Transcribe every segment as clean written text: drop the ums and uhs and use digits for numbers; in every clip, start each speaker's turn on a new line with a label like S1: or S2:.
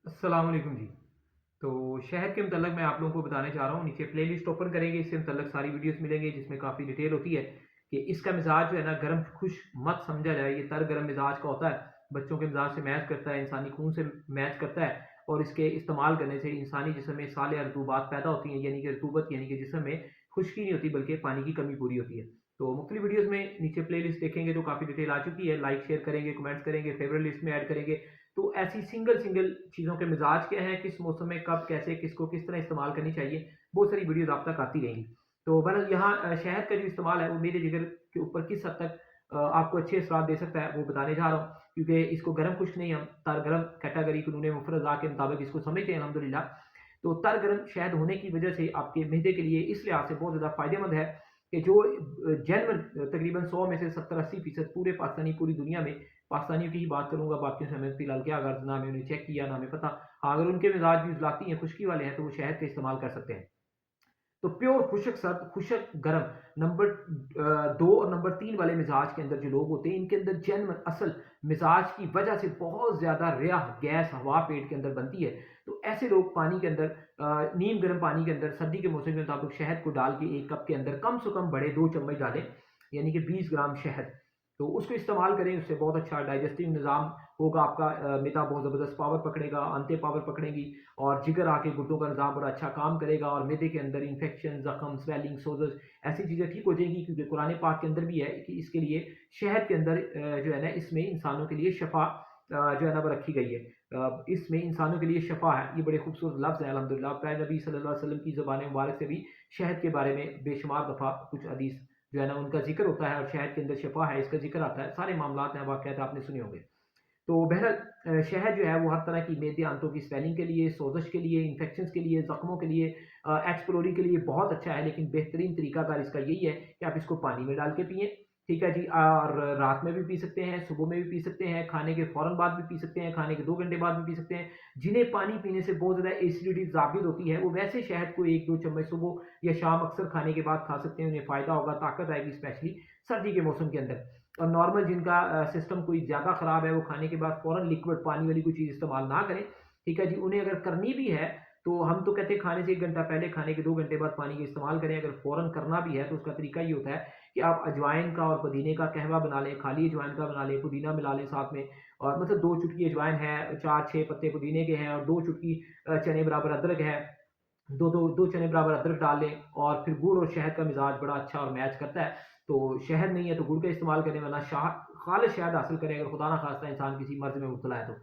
S1: अस्सलाम वालेकुम जी। तो शहद के मतलब मैं आप लोगों को बताने जा रहा हूँ, नीचे प्ले लिस्ट ओपन करेंगे, इससे मतलब सारी वीडियोस मिलेंगे जिसमें काफ़ी डिटेल होती है कि इसका मिजाज जो है ना गर्म खुश मत समझा जाए, ये तर गर्म मिजाज का होता है, बच्चों के मिजाज से मैच करता है, इंसानी खून से मैच करता है और इसके इस्तेमाल करने से इंसानी जिस्म में साले रतूबात पैदा होती हैं, यानी कि रतूबत यानी कि जिस्म में खुश्की नहीं होती बल्कि पानी की कमी पूरी होती है। तो मुख्तलिफ वीडियोस में नीचे प्ले लिस्ट देखेंगे तो काफ़ी डिटेल आ चुकी है, लाइक शेयर करेंगे, कमेंट्स करेंगे, फेवरेट लिस्ट में ऐड करेंगे। तो ऐसी सिंगल सिंगल चीज़ों के मिजाज क्या हैं, किस मौसम में कब कैसे किसको किस तरह इस्तेमाल करनी चाहिए, बहुत सारी वीडियोज़ आप तक आती रहेंगी। तो बहरहाल यहाँ शहद का जो इस्तेमाल है वो मेरे जिगर के ऊपर किस हद तक आपको अच्छे असरात दे सकता है वो बताने जा रहा हूँ, क्योंकि इसको गर्म खुश्क नहीं, हम तर गर्म कैटेगरी कानून मुफरदा के मुताबिक इसको समझते हैं अल्हम्दुलिल्लाह। तो तर गर्म शहद होने की वजह से आपके मैदे के लिए इस लिहाज से बहुत ज़्यादा फ़ायदेमंद है कि जो जेनवन तकरीबन 100 में से 70-80% पूरे पाकिस्तानी पूरी दुनिया में, पाकिस्तानियों की ही बात करूँगा, बाकियों से हमें फ़िलहाल क्या गर्ज़, ना मैंने चेक किया, ना हमें पता। हाँ, अगर उनके मिज़ाज भी उज़लाती हैं, खुश्की वाले हैं, तो वो शहद का इस्तेमाल कर सकते हैं। तो प्योर खुशक सर्द, खुशक गर्म नंबर 2 और नंबर 3 वाले मिजाज के अंदर जो लोग होते हैं, इनके अंदर जेन्युइन असल मिजाज की वजह से बहुत ज़्यादा रियाह गैस हवा पेट के अंदर बनती है। तो ऐसे लोग पानी के अंदर नीम गर्म पानी के अंदर सर्दी के मौसम के मुताबिक शहद को डाल के 1 कप के अंदर कम से कम बड़े 2 चम्मच डालें, यानी कि 20 ग्राम शहद। तो उसको इस्तेमाल करें, उससे बहुत अच्छा डाइजेस्टिव निज़ाम होगा आपका, मिदा बहुत ज़बरदस्त पावर पकड़ेगा, आंतें पावर पकड़ेंगी और जिगर आके गुर्दों का निज़ाम बड़ा अच्छा काम करेगा और मैदे के अंदर इन्फेक्शन, ज़ख्म, स्वेलिंग, सोज़स ऐसी चीज़ें ठीक हो जाएंगी, क्योंकि कुरान पाक के अंदर भी है कि इसके लिए शहद के अंदर जो है ना इसमें इंसानों के लिए शफ़ा जो है ना वो रखी गई है। इसमें इंसानों के लिए शफ़ा है, ये बड़े खूबसूरत लफ्ज़ हैं अल्हम्दुलिल्लाह। प्यारे नबी सल्लल्लाहु अलैहि वसल्लम की ज़बान मुबारक से भी शहद के बारे में बेशुमार दफ़ा कुछ हदीस जो है ना उनका ज़िक्र होता है और शहद के अंदर शफ़ा है इसका ज़िक्र आता है। सारे मामलात हैं, वाक़यात आपने सुने होंगे। तो बहरहाल शहद जो है वो हर तरह की मेदे आंतों की स्वेलिंग के लिए, सोज़श के लिए, इन्फेक्शंस के लिए, ज़ख्मों के लिए, एक्स पिलोरी के लिए बहुत अच्छा है, लेकिन बेहतरीन तरीकाकार इसका यही है कि आप इसको पानी में डाल के पिएँ, ठीक है जी। और रात में भी पी सकते हैं, सुबह में भी पी सकते हैं, खाने के फ़ौरन बाद भी पी सकते हैं, खाने के 2 घंटे बाद भी पी सकते हैं। जिन्हें पानी पीने से बहुत ज़्यादा एसिडिटी ज़ाबित होती है, वो वैसे शहद को 1-2 चम्मच सुबह या शाम अक्सर खाने के बाद खा सकते हैं, उन्हें फ़ायदा होगा, ताकत आएगी स्पेशली सर्दी के मौसम के अंदर। और नॉर्मल जिनका सिस्टम कोई ज़्यादा ख़राब है, वो खाने के बाद फ़ौरन लिक्विड पानी वाली कोई चीज़ इस्तेमाल ना करें, ठीक है जी। उन्हें अगर करनी भी है, तो हम तो कहते हैं खाने से 1 घंटा पहले, खाने के 2 घंटे बाद पानी का इस्तेमाल करें। अगर फ़ौरन करना भी है, तो उसका तरीका ये होता है कि आप अजवाइन का और पुदीने का कहवा बना लें, खाली अजवाइन का बना लें, पुदीना मिला लें साथ में, और मतलब 2 चुटकी अजवाइन है, 4-6 पत्ते पुदीने के हैं और 2 चुटकी चने बराबर अदरक है। 2 चने बराबर अदरक डाल लें और फिर गुड़ और शहद का मिज़ाज बड़ा अच्छा और मैच करता है। तो शहद नहीं है तो गुड़ का इस्तेमाल करें, वरना खालिस शहद हासिल करें अगर खुदा ना खास्ता इंसान किसी मर्ज़ में मुब्तला है तो।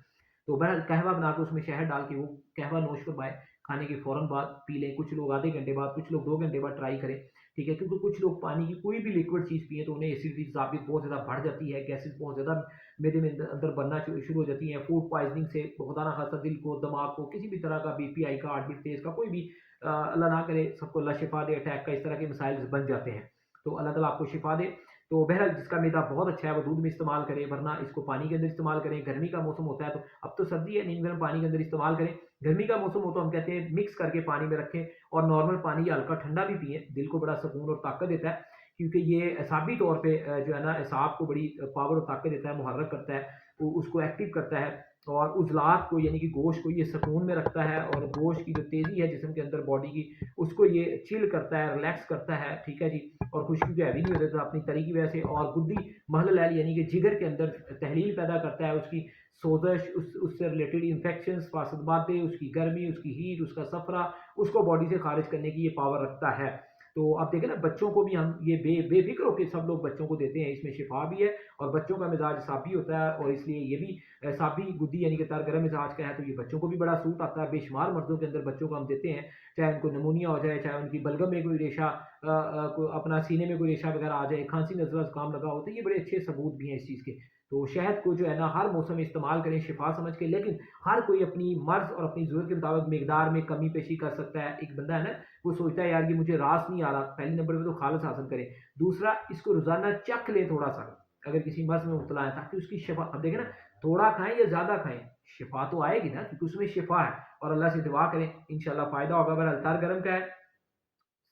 S1: तो बहरहाल कहवा बना के उसमें शहद डाल के वो कहवा नोश फरमाएँ, खाने के फ़ौरन बाद पी लें। कुछ लोग आधे घंटे बाद, कुछ लोग 2 घंटे बाद ट्राई करें, ठीक है? क्योंकि कुछ लोग पानी की कोई भी लिक्विड चीज़ पिएँ तो उन्हें एसिडिटी ज़ाबित बहुत ज़्यादा बढ़ जाती है, गैसेज़ बहुत ज़्यादा मेदे में अंदर बनना शुरू हो जाती हैं। फूड पॉइज़निंग से खुदा ना खास्ता दिल को, दिमाग को, किसी भी तरह का बीपी हाई का, हार्ट बीट तेज़ का, कोई भी अल्लाह ना करे सबको अल्लाह शिफा दे, अटैक का इस तरह के मसाइल बन जाते हैं। तो अल्लाह ताला आपको शिफा दे। तो बहरहाल जिसका मैदा बहुत अच्छा है वो दूध में इस्तेमाल करे, वरना इसको पानी के अंदर इस्तेमाल करें। गर्मी का मौसम होता है तो अब तो सर्दी है, नीम गर्म पानी के अंदर इस्तेमाल करें। गर्मी का मौसम हो तो हम कहते हैं मिक्स करके पानी में रखें और नॉर्मल पानी या हल्का ठंडा भी पिएँ, दिल को बड़ा सुकून और ताकत देता है, क्योंकि ये असाबी तौर पे जो है ना असाब को बड़ी पावर और ताकत देता है, मुहर्रक करता है, उसको एक्टिव करता है और उज़लात को यानी कि गोश्त को ये सुकून में रखता है और गोश्त की जो तेज़ी है जिस्म के अंदर बॉडी की, उसको ये चिल करता है, रिलैक्स करता है, ठीक है जी। और खुश्की को हैवी नहीं होता देता अपनी तरी की वजह से, और गुद्दी महलल यानी कि जिगर के अंदर तहलील पैदा करता है, उसकी सोज़श, उससे रिलेटेड इन्फेक्शंस, फासद उसकी गर्मी, उसकी हीट, उसका सफ़रा, उसको बॉडी से खारिज करने की ये पावर रखता है। तो आप देखें ना, बच्चों को भी हम ये बेफ़िक्र होके सब लोग बच्चों को देते हैं, इसमें शिफा भी है और बच्चों का मिजाज साफ़ी होता है और इसलिए ये भी साफ़ी गुद्दी यानी कि तर गर्म मिजाज का है, तो ये बच्चों को भी बड़ा सूट आता है। बेशुमार मर्ज़ों के अंदर बच्चों को हम देते हैं, चाहे उनको निमोनिया हो जाए, चाहे उनकी बलगम में कोई रेशा को अपना सीने में कोई रेशा वगैरह आ जाए, खांसी नज़ला ज़ुकाम लगा हो, तो ये बड़े अच्छे सबूत भी हैं इस चीज़ के। तो शहद को जो है ना हर मौसम में इस्तेमाल करें शिफा समझ के, लेकिन हर कोई अपनी मर्ज़ और अपनी ज़रूरत के मुताबिक मिकदार में कमी पेशी कर सकता है। एक बंदा है ना, वो सोचता है यार ये मुझे रास नहीं आ रहा, पहले नंबर पे तो खालस हासिल करें। दूसरा, इसको रोज़ाना चख लें थोड़ा-सा, अगर किसी मर्ज़ में मुब्तला है, ताकि उसकी शिफा, अब देखें ना, थोड़ा खाएँ या ज़्यादा खाएँ, शिफा तो आएगी ना, क्योंकि उसमें शिफा है। और अल्लाह से दुआ करें, इंशाअल्लाह फ़ायदा होगा। बहरहाल तर गरम का है,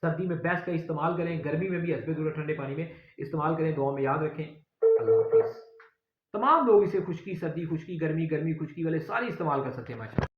S1: सर्दी में बेस्ट का इस्तेमाल करें, गर्मी में भी हस्बे ज़रूरत ठंडे पानी में इस्तेमाल करें। दुआ में याद रखें। अल्लाह हाफ़िज़। तमाम लोग इसे खुश्की, सर्दी खुश्की, गर्मी गर्मी खुश्की वाले सारे इस्तेमाल कर सकते हैं माशा